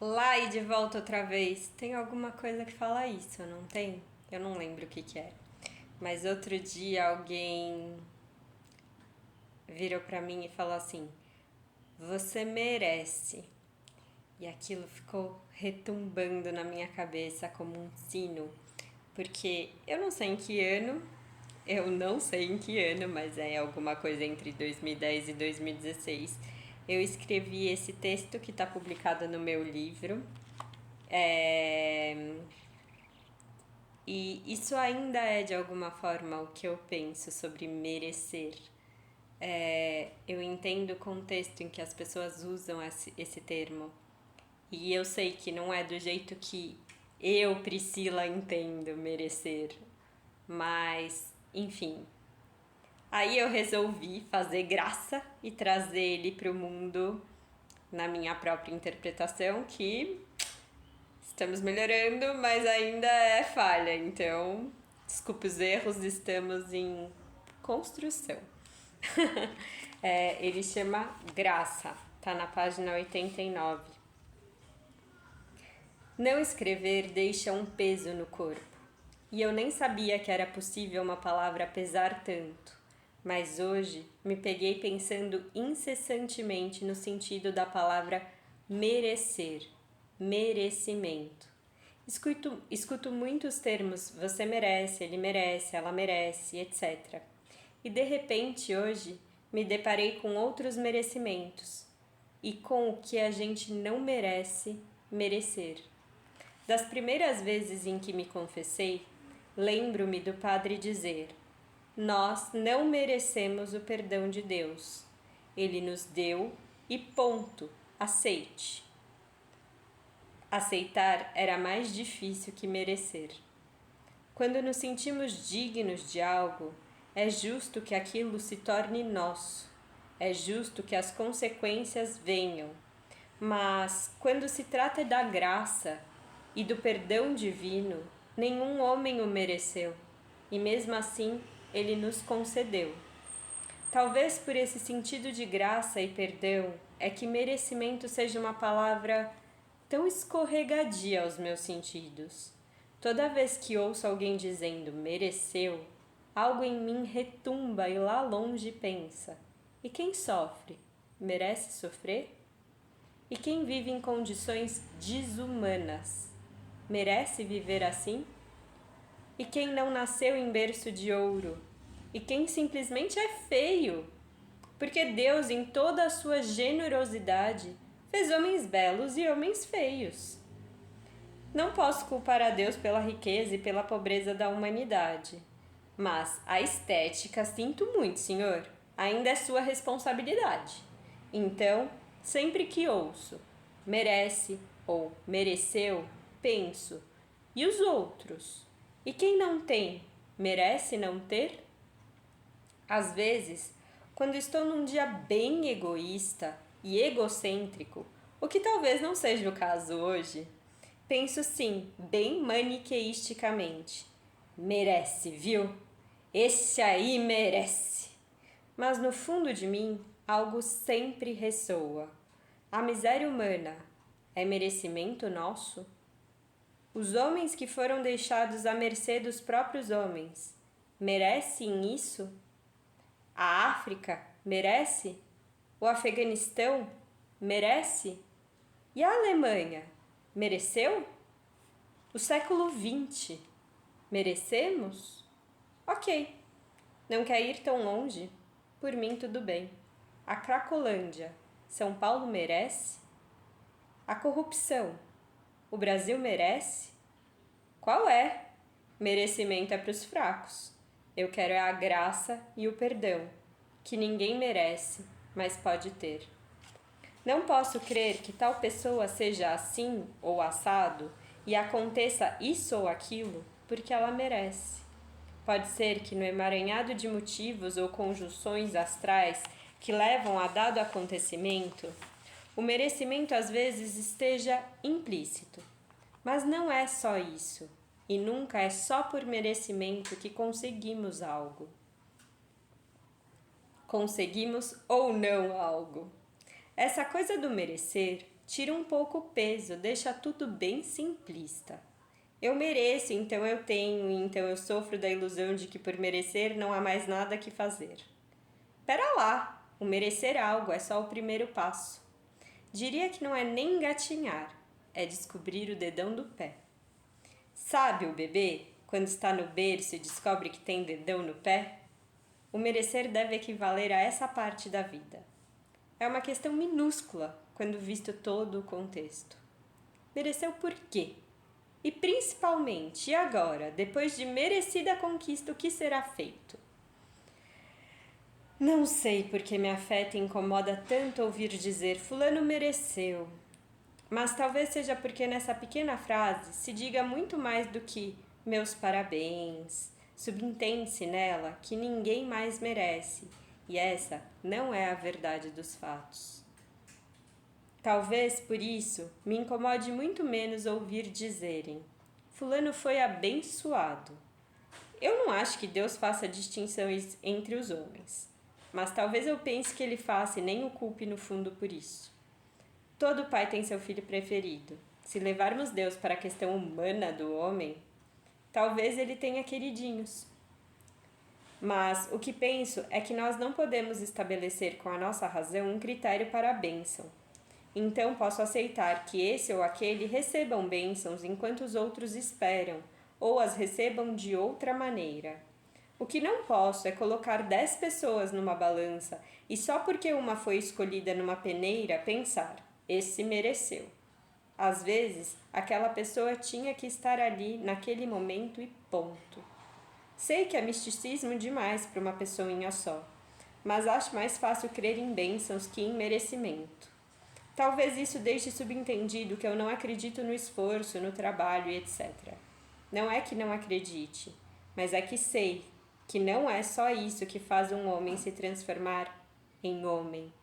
Lá e de volta outra vez. Tem alguma coisa que fala isso, não tem? Eu não lembro o que que é. Mas outro dia alguém virou pra mim e falou assim: "Você merece". E aquilo ficou retumbando na minha cabeça como um sino, porque eu não sei em que ano, mas é alguma coisa entre 2010 e 2016. Eu escrevi esse texto que está publicado no meu livro. É... E isso ainda é de alguma forma o que eu penso sobre merecer. Eu entendo o contexto em que as pessoas usam esse termo. E eu sei que não é do jeito que eu, Priscila, entendo merecer. Mas, enfim. Aí eu resolvi fazer graça e trazer ele para o mundo na minha própria interpretação, que estamos melhorando, mas ainda é falha. Então, desculpe os erros, estamos em construção. Ele chama Graça, tá na página 89. Não escrever deixa um peso no corpo. E eu nem sabia que era possível uma palavra pesar tanto. Mas hoje me peguei pensando incessantemente no sentido da palavra merecer, merecimento. Escuto muitos termos você merece, ele merece, ela merece, etc. E de repente hoje me deparei com outros merecimentos e com o que a gente não merece merecer. Das primeiras vezes em que me confessei, lembro-me do padre dizer: nós não merecemos o perdão de Deus. Ele nos deu e ponto, aceite. Aceitar era mais difícil que merecer. Quando nos sentimos dignos de algo, é justo que aquilo se torne nosso. É justo que as consequências venham. Mas quando se trata da graça e do perdão divino, nenhum homem o mereceu, e mesmo assim ele nos concedeu. Talvez por esse sentido de graça e perdão é que merecimento seja uma palavra tão escorregadia aos meus sentidos. Toda vez que ouço alguém dizendo mereceu, algo em mim retumba e lá longe pensa: e quem sofre? Merece sofrer? E quem vive em condições desumanas? Merece viver assim? E quem não nasceu em berço de ouro? E quem simplesmente é feio? Porque Deus, em toda a sua generosidade, fez homens belos e homens feios. Não posso culpar a Deus pela riqueza e pela pobreza da humanidade. Mas a estética, sinto muito, senhor, ainda é sua responsabilidade. Então, sempre que ouço merece ou mereceu, penso: e os outros? E quem não tem, merece não ter? Às vezes, quando estou num dia bem egoísta e egocêntrico, o que talvez não seja o caso hoje, penso sim, bem maniqueisticamente: merece, viu? Esse aí merece. Mas no fundo de mim, algo sempre ressoa. A miséria humana é merecimento nosso? Os homens que foram deixados à mercê dos próprios homens merecem isso? A África merece? O Afeganistão merece? E a Alemanha mereceu? O século XX merecemos? Ok, não quer ir tão longe? Por mim tudo bem. A Cracolândia, São Paulo merece? A corrupção, o Brasil merece? Qual é? Merecimento é para os fracos. Eu quero a graça e o perdão, que ninguém merece, mas pode ter. Não posso crer que tal pessoa seja assim ou assado e aconteça isso ou aquilo porque ela merece. Pode ser que no emaranhado de motivos ou conjunções astrais que levam a dado acontecimento, o merecimento às vezes esteja implícito. Mas não é só isso, e nunca é só por merecimento que conseguimos algo. Conseguimos ou não algo. Essa coisa do merecer tira um pouco o peso, deixa tudo bem simplista. Eu mereço, então eu tenho, então eu sofro da ilusão de que por merecer não há mais nada que fazer. Pera lá, o merecer algo é só o primeiro passo. Diria que não é nem engatinhar, é descobrir o dedão do pé. Sabe o bebê, quando está no berço e descobre que tem dedão no pé? O merecer deve equivaler a essa parte da vida. É uma questão minúscula quando visto todo o contexto. Mereceu por quê? E principalmente, e agora, depois de merecida conquista, o que será feito? Não sei por que me afeta e incomoda tanto ouvir dizer fulano mereceu. Mas talvez seja porque nessa pequena frase se diga muito mais do que meus parabéns. Subentende-se nela que ninguém mais merece, e essa não é a verdade dos fatos. Talvez por isso me incomode muito menos ouvir dizerem: fulano foi abençoado. Eu não acho que Deus faça distinções entre os homens, mas talvez eu pense que ele faça e nem o culpe no fundo por isso. Todo pai tem seu filho preferido. Se levarmos Deus para a questão humana do homem, talvez ele tenha queridinhos. Mas o que penso é que nós não podemos estabelecer com a nossa razão um critério para a bênção. Então posso aceitar que esse ou aquele recebam bênçãos enquanto os outros esperam, ou as recebam de outra maneira. O que não posso é colocar 10 pessoas numa balança e só porque uma foi escolhida numa peneira pensar: esse mereceu. Às vezes, aquela pessoa tinha que estar ali naquele momento e ponto. Sei que é misticismo demais para uma pessoinha só, mas acho mais fácil crer em bênçãos que em merecimento. Talvez isso deixe subentendido que eu não acredito no esforço, no trabalho e etc. Não é que não acredite, mas é que sei que não é só isso que faz um homem se transformar em homem.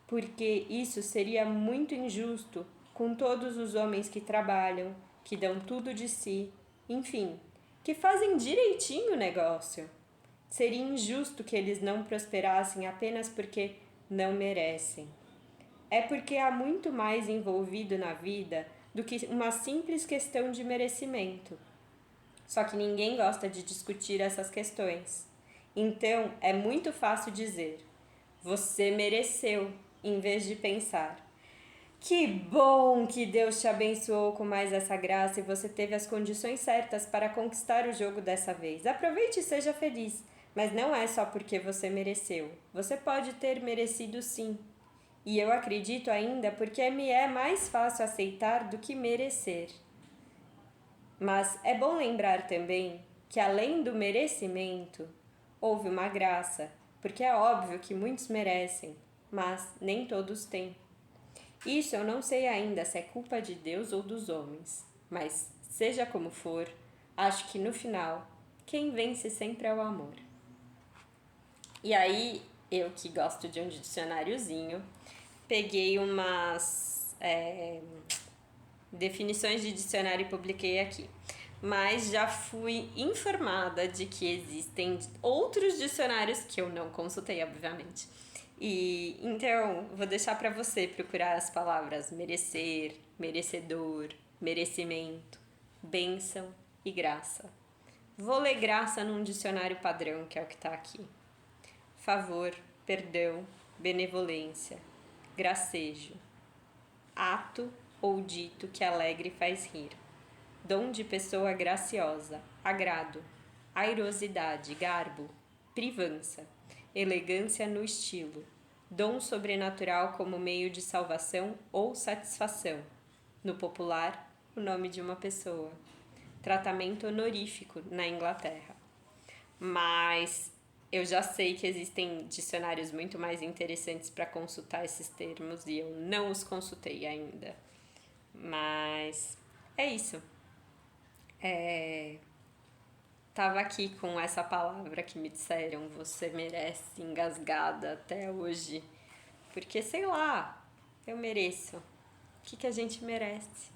Porque isso seria muito injusto com todos os homens que trabalham, que dão tudo de si, enfim, que fazem direitinho o negócio. Seria injusto que eles não prosperassem apenas porque não merecem. É porque há muito mais envolvido na vida do que uma simples questão de merecimento. Só que ninguém gosta de discutir essas questões. Então, é muito fácil dizer: você mereceu, em vez de pensar: que bom que Deus te abençoou com mais essa graça e você teve as condições certas para conquistar o jogo dessa vez. Aproveite e seja feliz, mas não é só porque você mereceu. Você pode ter merecido sim. E eu acredito ainda porque me é mais fácil aceitar do que merecer. Mas é bom lembrar também que além do merecimento, houve uma graça, porque é óbvio que muitos merecem, mas nem todos têm. Isso eu não sei ainda se é culpa de Deus ou dos homens, mas seja como for, acho que no final, quem vence sempre é o amor. E aí, eu que gosto de um dicionáriozinho, peguei umas definições de dicionário e publiquei aqui. Mas já fui informada de que existem outros dicionários que eu não consultei, obviamente. E então, vou deixar para você procurar as palavras merecer, merecedor, merecimento, bênção e graça. Vou ler graça num dicionário padrão, que é o que está aqui. Favor, perdão, benevolência, gracejo, ato ou dito que alegre faz rir, dom de pessoa graciosa, agrado, airosidade, garbo, privança, elegância no estilo, dom sobrenatural como meio de salvação ou satisfação, no popular, o nome de uma pessoa, tratamento honorífico na Inglaterra. Mas eu já sei que existem dicionários muito mais interessantes para consultar esses termos e eu não os consultei ainda. Mas é isso. Tava aqui com essa palavra que me disseram, você merece, engasgada até hoje. Porque, sei lá, eu mereço. O que a gente merece?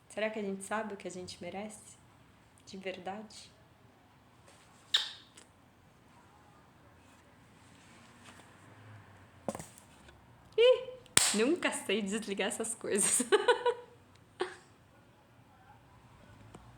Será que a gente sabe o que a gente merece? De verdade? Nunca sei desligar essas coisas.